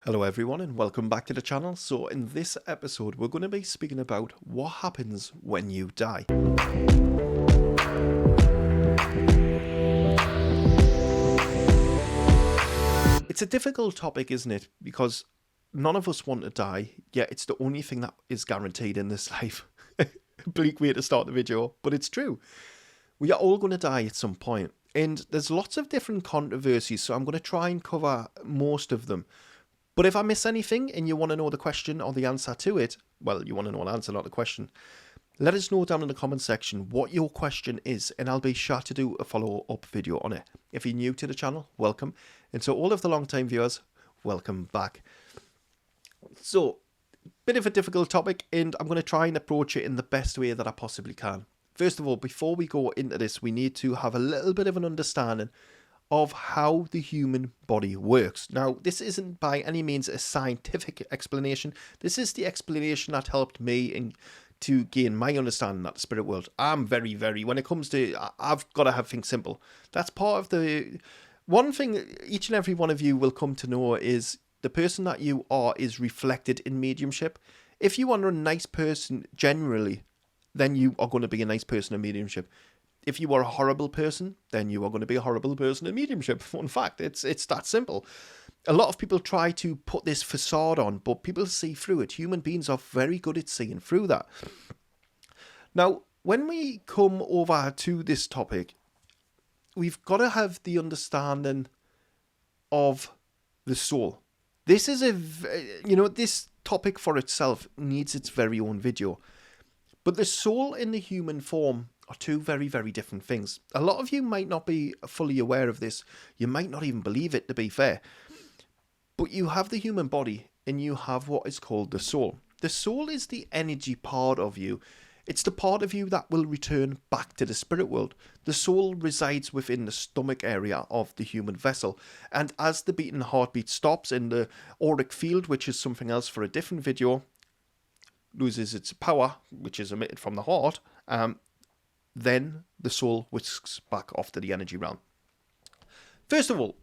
Hello everyone and welcome back to the channel. So in this episode we're going to be speaking about what happens when you die. It's a difficult topic, isn't it? Because none of us want to die, yet it's the only thing that is guaranteed in this life. Bleak way to start the video, but it's true. We are all going to die at some point, and there's lots of different controversies, so I'm going to try and cover most of them. But if I miss anything and you want to know the question or the answer to it, well, you want to know an answer, not a question, let us know down in the comment section what your question is, and I'll be sure to do a follow-up video on it. If you're new to the channel, welcome. And so all of the long-time viewers, welcome back. So, bit of a difficult topic, and I'm going to try and approach it in the best way that I possibly can. First of all, before we go into this, we need to have a little bit of an understanding of how the human body works. Now, this isn't by any means a scientific explanation. This is the explanation that helped me to gain my understanding of the spirit world. I'm very, when it comes to, I've got to have things simple. That's part of the, one thing each and every one of you will come to know is the person that you are is reflected in mediumship. If you are a nice person generally, then you are going to be a nice person in mediumship. If you are a horrible person, then you are going to be a horrible person in mediumship. Fun fact, it's that simple. A lot of people try to put this facade on, but people see through it. Human beings are very good at seeing through that. Now, when we come over to this topic, we've got to have the understanding of the soul. This is this topic for itself needs its very own video. But the soul in the human form are two very, very different things. A lot of you might not be fully aware of this. You might not even believe it, to be fair. But you have the human body and you have what is called the soul. The soul is the energy part of you. It's the part of you that will return back to the spirit world. The soul resides within the stomach area of the human vessel. And as the beating heartbeat stops in the auric field, which is something else for a different video, loses its power, which is emitted from the heart, then the soul whisks back off to the energy realm. First of all,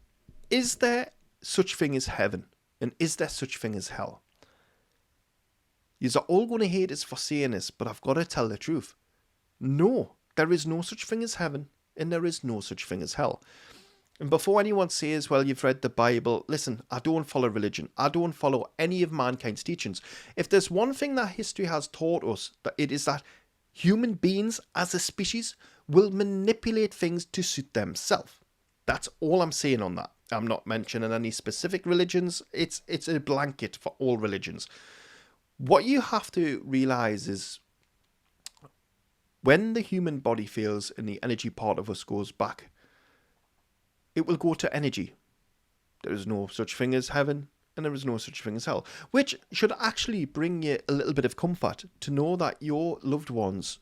is there such thing as heaven? And is there such thing as hell? You're all going to hate us for saying this, but I've got to tell the truth. No, there is no such thing as heaven, and there is no such thing as hell. And before anyone says, well, you've read the Bible, listen, I don't follow religion. I don't follow any of mankind's teachings. If there's one thing that history has taught us, that it is that human beings as a species will manipulate things to suit themselves. That's all I'm saying on that. I'm not mentioning any specific religions. It's a blanket for all religions. What you have to realize is when the human body fails and the energy part of us goes back, it will go to energy. There is no such thing as heaven, and there is no such thing as hell, which should actually bring you a little bit of comfort to know that your loved ones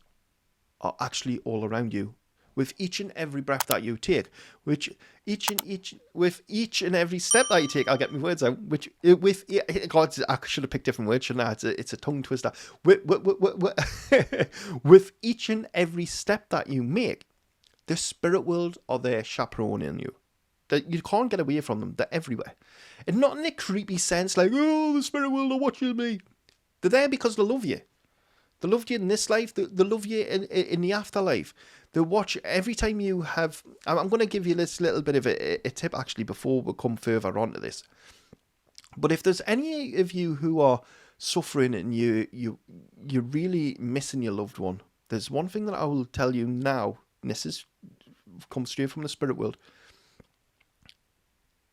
are actually all around you with each and every breath that you take, with each and every step that you take. I'll get my words out. God, I should have picked different words, shouldn't I? It's a tongue twister. With each and every step that you make, the spirit world are there chaperoning you. That you can't get away from them. They're everywhere. And not in a creepy sense like, oh, the spirit world are watching me. They're there because they love you. They love you in this life. They love you in the afterlife. They watch every time you have... I'm going to give you this little bit of a tip actually before we come further on to this. But if there's any of you who are suffering and you're really missing your loved one, there's one thing that I will tell you now, and this comes straight from the spirit world,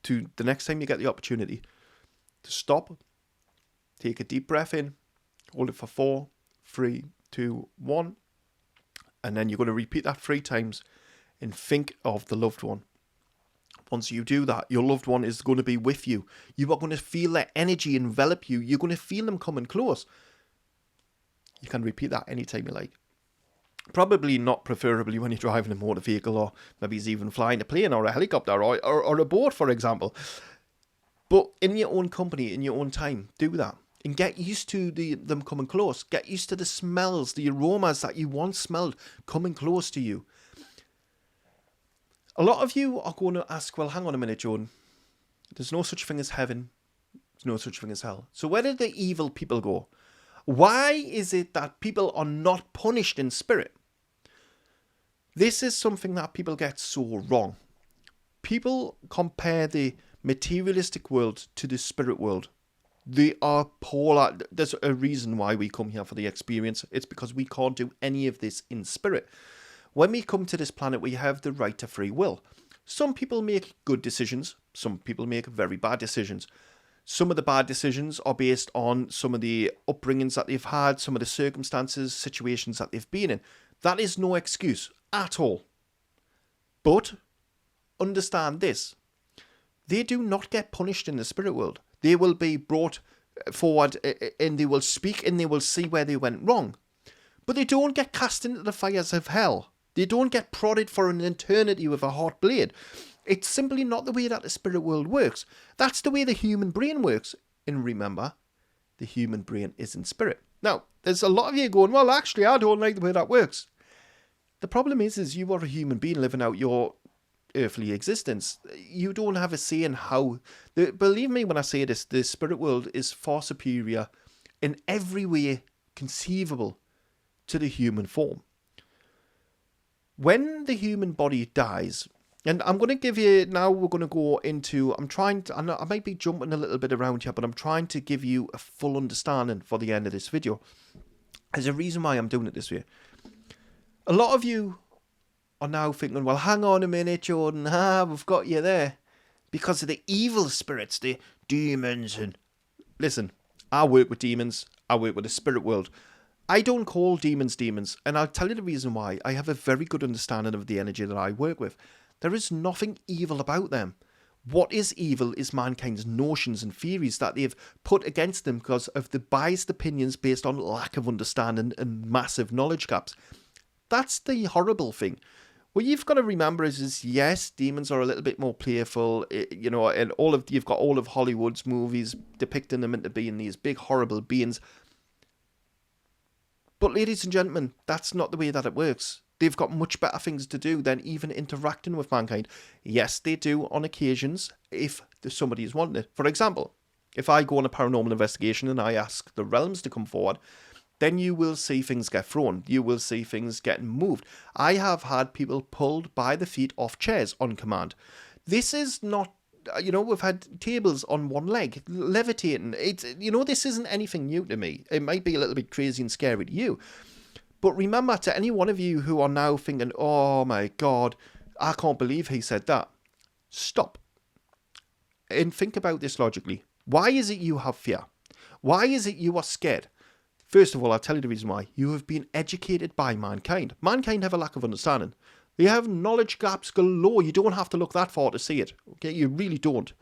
to the next time you get the opportunity to stop, take a deep breath in, hold it for 4, 3, 2, 1, and then you're going to repeat that 3 times and think of the loved one. Once you do that, your loved one is going to be with you. You are going to feel their energy envelop you. You're going to feel them coming close. You can repeat that anytime you like. Probably not preferably when you're driving a motor vehicle, or maybe it's even flying a plane or a helicopter or a boat, for example. But in your own company, in your own time, do that. And get used to them coming close. Get used to the smells, the aromas that you once smelled coming close to you. A lot of you are going to ask, well, hang on a minute, Jordan. There's no such thing as heaven. There's no such thing as hell. So where did the evil people go? Why is it that people are not punished in spirit? This is something that people get so wrong. People compare the materialistic world to the spirit world. They are polar. There's a reason why we come here for the experience. It's because we can't do any of this in spirit. When we come to this planet, we have the right to free will. Some people make good decisions. Some people make very bad decisions. Some of the bad decisions are based on some of the upbringings that they've had, some of the circumstances, situations that they've been in. That is no excuse at all. But understand this. They do not get punished in the spirit world. They will be brought forward and they will speak and they will see where they went wrong. But they don't get cast into the fires of hell. They don't get prodded for an eternity with a hot blade. It's simply not the way that the spirit world works. That's the way the human brain works. And remember, the human brain isn't spirit. Now, there's a lot of you going, well, actually, I don't like the way that works. The problem is you are a human being living out your earthly existence. You don't have a say in how. Believe me when I say this, the spirit world is far superior in every way conceivable to the human form. When the human body dies, and I'm going to give you, now we're going to go into, I might be jumping a little bit around here, but I'm trying to give you a full understanding for the end of this video. There's a reason why I'm doing it this way. A lot of you are now thinking, well, hang on a minute, Jordan, we've got you there. Because of the evil spirits, the demons. And listen, I work with demons. I work with the spirit world. I don't call demons demons. And I'll tell you the reason why. I have a very good understanding of the energy that I work with. There is nothing evil about them. What is evil is mankind's notions and theories that they've put against them because of the biased opinions based on lack of understanding and massive knowledge gaps. That's the horrible thing. What you've got to remember is yes, demons are a little bit more playful, you know, and you've got all of Hollywood's movies depicting them into being these big horrible beings. But ladies and gentlemen, that's not the way that it works. They've got much better things to do than even interacting with mankind. Yes, they do on occasions if somebody is wanting it. For example, if I go on a paranormal investigation and I ask the realms to come forward, then you will see things get thrown. You will see things getting moved. I have had people pulled by the feet off chairs on command. This is not, we've had tables on one leg, levitating. This isn't anything new to me. It might be a little bit crazy and scary to you. But remember, to any one of you who are now thinking, oh my God, I can't believe he said that. Stop. And think about this logically. Why is it you have fear? Why is it you are scared? First of all, I'll tell you the reason why. You have been educated by mankind. Mankind have a lack of understanding. They have knowledge gaps galore. You don't have to look that far to see it. Okay, you really don't.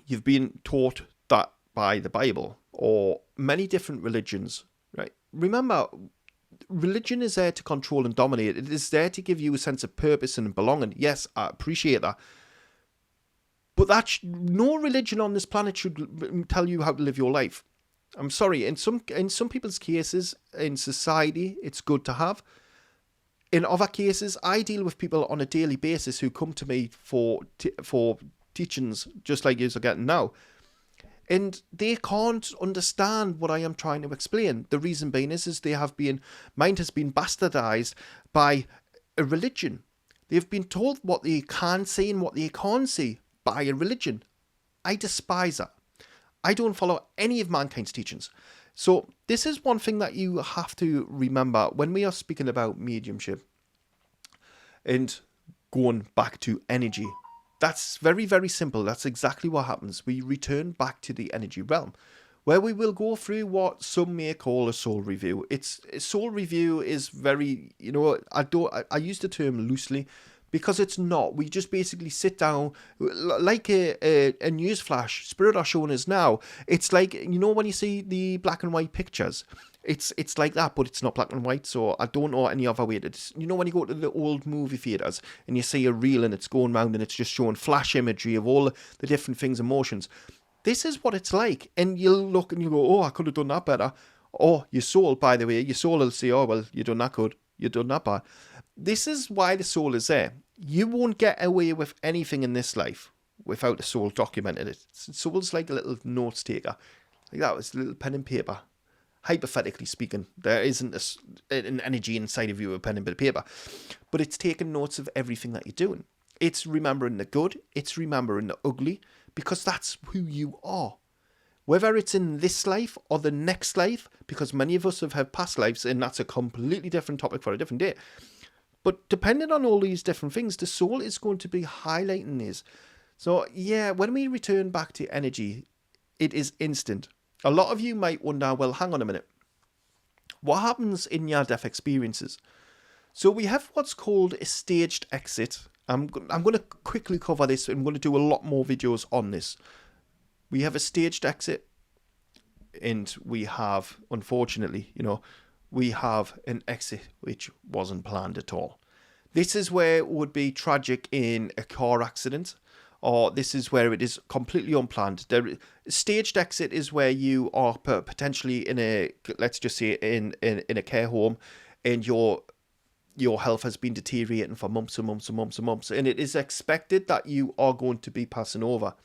You've been taught that by the Bible or many different religions, right? Remember, religion is there to control and dominate. It is there to give you a sense of purpose and belonging. Yes, I appreciate that. But no religion on this planet should tell you how to live your life. I'm sorry, in some people's cases, in society, it's good to have. In other cases, I deal with people on a daily basis who come to me for teachings, just like you are getting now. And they can't understand what I am trying to explain. The reason being is mind has been bastardized by a religion. They've been told what they can see and what they can't see by a religion. I despise that. I don't follow any of mankind's teachings. So this is one thing that you have to remember when we are speaking about mediumship and going back to energy. That's very, very simple. That's exactly what happens. We return back to the energy realm where we will go through what some may call a soul review. A soul review is very, I use the term loosely, because it's not. We just basically sit down like a news flash. Spirit are showing us now. It's like, when you see the black and white pictures, it's like that, but it's not black and white. So I don't know any other way. When you go to the old movie theaters and you see a reel and it's going round and it's just showing flash imagery of all the different things and motions. This is what it's like. And you'll look and you go, oh, I could have done that better. Or your soul, by the way, your soul will say, oh, well, you done that good. You done that bad. This is why the soul is there. You won't get away with anything in this life. without the soul documenting it. Soul's like a little notes taker. Like that, it's a little pen and paper. Hypothetically speaking, there isn't an energy inside of you, a pen and paper. But it's taking notes of everything that you're doing. It's remembering the good. It's remembering the ugly. Because that's who you are. Whether it's in this life or the next life, because many of us have had past lives, and that's a completely different topic for a different day. But depending on all these different things, the soul is going to be highlighting these. So yeah, when we return back to energy, it is instant. A lot of you might wonder, well, hang on a minute. What happens in near-death experiences? So we have what's called a staged exit. I'm going to quickly cover this, and I'm going to do a lot more videos on this. We have a staged exit, and we have, unfortunately, we have an exit which wasn't planned at all. This is where it would be tragic in a car accident, or this is where it is completely unplanned. The staged exit is where you are potentially in a, let's just say, in a care home, and your health has been deteriorating for months and months and months and months, and it is expected that you are going to be passing over.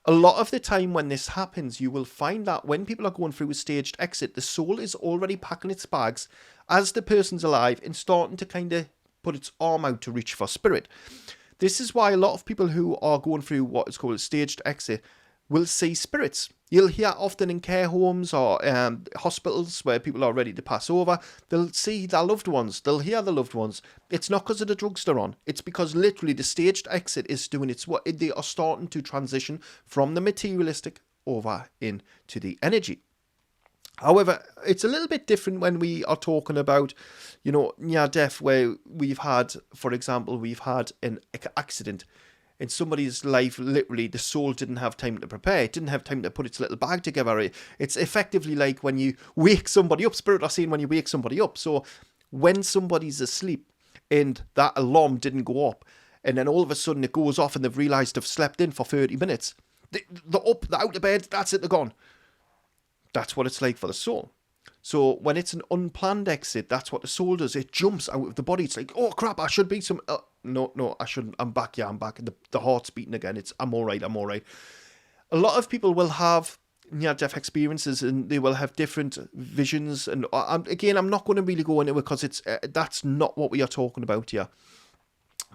A lot of the time when this happens, you will find that when people are going through a staged exit, the soul is already packing its bags as the person's alive and starting to kind of put its arm out to reach for spirit. This is why a lot of people who are going through what is called a staged exit will see spirits. You'll hear often in care homes or hospitals where people are ready to pass over, they'll see their loved ones, they'll hear the loved ones. It's not because of the drugs they're on, it's because literally the staged exit is doing its what they are starting to transition from the materialistic over into the energy. However, it's a little bit different when we are talking about, near death, where we've had, for example, we've had an accident. In somebody's life, literally, the soul didn't have time to prepare. It didn't have time to put its little bag together. It's effectively like when you wake somebody up. Spirit are saying when you wake somebody up. So when somebody's asleep and that alarm didn't go up, and then all of a sudden it goes off and they've realised they've slept in for 30 minutes. They're up, they're out of bed, that's it, they're gone. That's what it's like for the soul. So when it's an unplanned exit, that's what the soul does. It jumps out of the body. It's like, oh crap, I should be some... No, I shouldn't. I'm back. Yeah, I'm back. The heart's beating again. I'm all right. A lot of people will have near-death experiences, and they will have different visions. And again, I'm not going to really go into it because that's not what we are talking about here.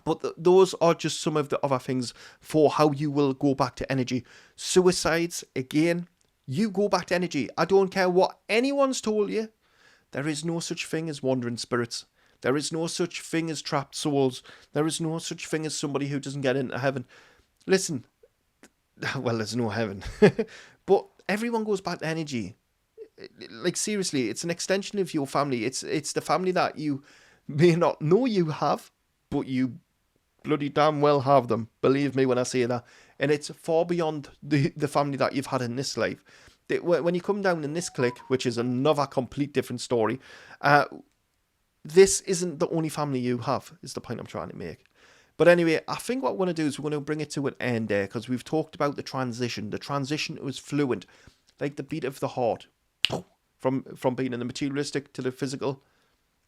But those are just some of the other things for how you will go back to energy. Suicides, again, you go back to energy. I don't care what anyone's told you. There is no such thing as wandering spirits. There is no such thing as trapped souls. There is no such thing as somebody who doesn't get into heaven. Listen, well, there's no heaven. But everyone goes back to energy. Like, seriously, it's an extension of your family. It's the family that you may not know you have, but you bloody damn well have them. Believe me when I say that. And it's far beyond the family that you've had in this life. When you come down in this clique, which is another complete different story, this isn't the only family you have, is the point I'm trying to make. But anyway, I think what we're going to do is we're going to bring it to an end there, because we've talked about the transition. The transition was fluent, like the beat of the heart, from being in the materialistic to the physical,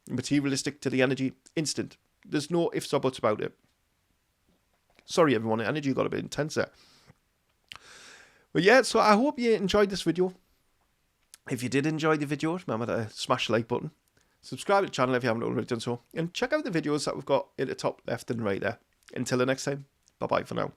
materialistic to the energy, instant. There's no ifs or buts about it. Sorry everyone, the energy got a bit intense there. But yeah, so I hope you enjoyed this video. If you did enjoy the video, remember to smash the like button. Subscribe to the channel if you haven't already done so. And check out the videos that we've got in the top left and right there. Until the next time, bye-bye for now.